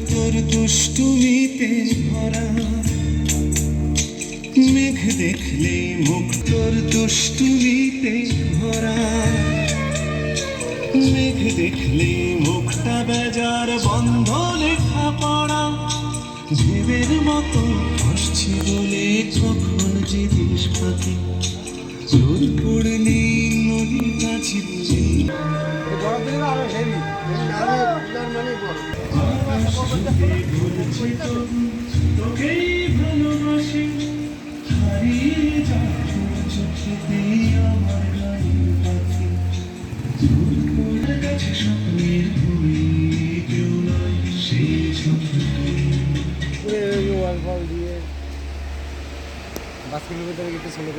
তোর দুষ্টুমিতে ভরা, মেঘ দেখলে মুখ তোর দুষ্টুমিতে ভরা, মেঘ দেখলে মুখটা বেজার বন্ধ লেখা পড়া, ভেবের মতো হাসছি বলে কখন যে দেশ ফাঁকি, রোদ পড়লে নদী গাছি বুঝি তোকেই ভালোবাসি, হারিয়ে যাচ্ছ চোখেতে আমার গানের পাখি, রোদ পড়ে গেছে স্বপ্নের বই, কেউ নয় সেই ছোট বাস কিলোমিটার কিন্তু ষোলো